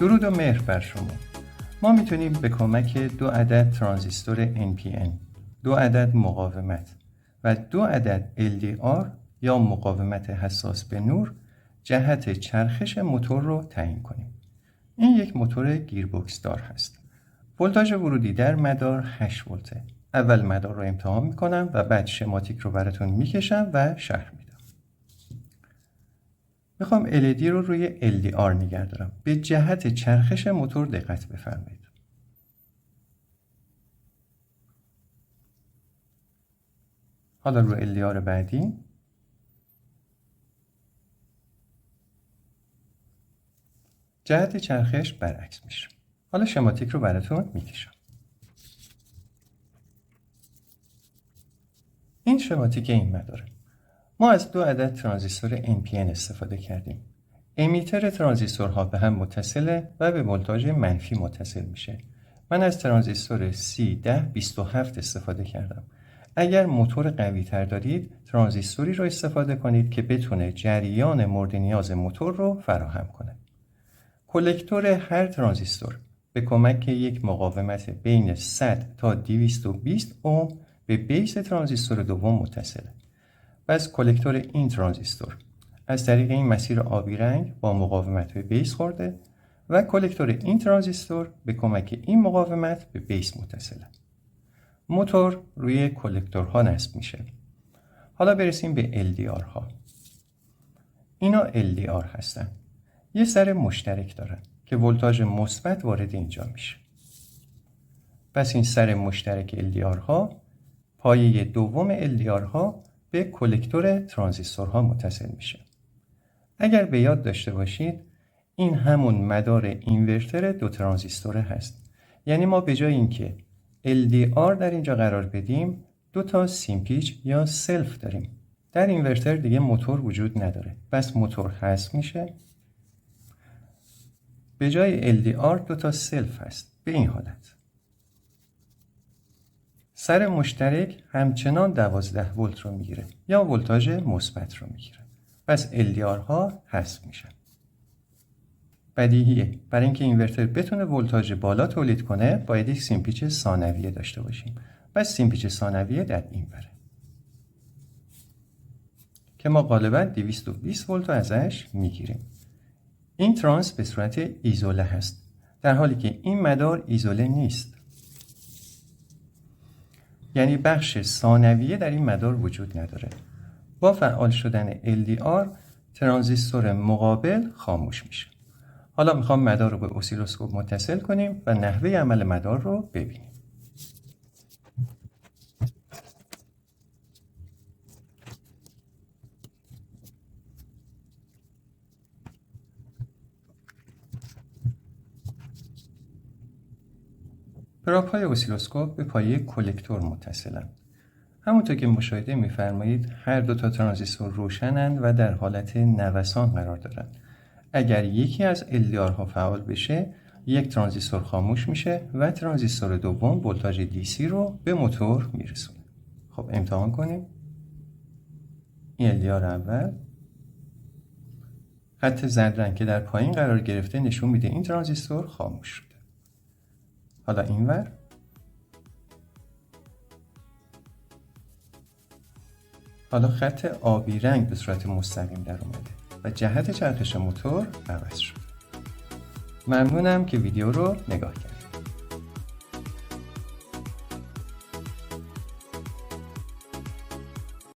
درود و مهر بر شما. ما میتونیم به کمک 2 عدد ترانزیستور NPN، 2 عدد مقاومت و 2 عدد LDR یا مقاومت حساس به نور جهت چرخش موتور رو تعیین کنیم. این یک موتور گیربکس دار هست. ولتاژ ورودی در مدار 8 ولته. اول مدار رو امتحان میکنم و بعد شماتیک رو براتون میکشم و شرح میدم. میخوام LED رو روی LDR نگه دارم. به جهت چرخش موتور دقت بفرمایید. حالا رو LDR بعدی جهت چرخش برعکس میشه. حالا شماتیک رو براتون میکشم. این شماتیک این مداره. ما از 2 عدد ترانزیستور NPN استفاده کردیم. امیتر ترانزیستورها به هم متصله و به ولتاژ منفی متصل میشه. من از ترانزیستور C1027 استفاده کردم. اگر موتور قوی تر دارید، ترانزیستوری رو استفاده کنید که بتونه جریان مورد نیاز موتور رو فراهم کنه. کلکتور هر ترانزیستور به کمک یک مقاومت بین 100 تا 220 اوم به بیس ترانزیستور دوم متصله. پس کلکتور این ترانزیستور از طریق این مسیر آبی رنگ با مقاومت به بیس خورده و کلکتور این ترانزیستور به کمک این مقاومت به بیس متصله. موتور روی کلکتورها نصب میشه. حالا برسیم به LDR ها. اینا LDR هستن. یه سر مشترک دارن که ولتاژ مثبت وارد اینجا میشه. پس این سر مشترک LDR ها پایه دوم LDR ها به کلکتور ترانزیستورها متصل میشه. اگر به یاد داشته باشید این همون مدار اینورتر 2 ترانزیستوره هست. یعنی ما به جای اینکه LDR در اینجا قرار بدیم 2 تا سیمپیچ یا سلف داریم. در اینورتر دیگه موتور وجود نداره. پس موتور حذف میشه. به جای LDR 2 تا سلف هست. به این حالت سر مشترک همچنان 12 ولت رو میگیره یا ولتاژ مثبت رو میگیره. پس LDR ها حذف میشن. بدیهیه برای اینکه اینورتر بتونه ولتاژ بالا تولید کنه باید یک سیمپیچ ثانویه داشته باشیم. پس سیمپیچ ثانویه در این وره که ما غالبا 220 ولت رو ازش میگیریم. این ترانس به صورت ایزوله هست در حالی که این مدار ایزوله نیست. یعنی بخش ثانویه در این مدار وجود نداره. با فعال شدن LDR ترانزیستور مقابل خاموش میشه. حالا میخوام مدار رو به اسیلوسکوپ متصل کنیم و نحوه عمل مدار رو ببینیم. پراپ های اسیلوسکوپ به پایه کلکتور متصلند. همونطور که مشاهده می‌فرمایید هر 2 تا ترانزیستور روشنند و در حالت نوسان قرار دارند. اگر یکی از LDR ها فعال بشه یک ترانزیستور خاموش میشه و ترانزیستور دوم ولتاژ DC رو به موتور میرسونه. خب امتحان کنیم. این LDR اول خط زرد رنگ که در پایین قرار گرفته نشون میده این ترانزیستور خاموش شده. حالا اینور حالا خط آبی رنگ به صورت مستقیم در اومده و جهت چرخش موتور عوض شد. ممنونم که ویدیو رو نگاه کردید.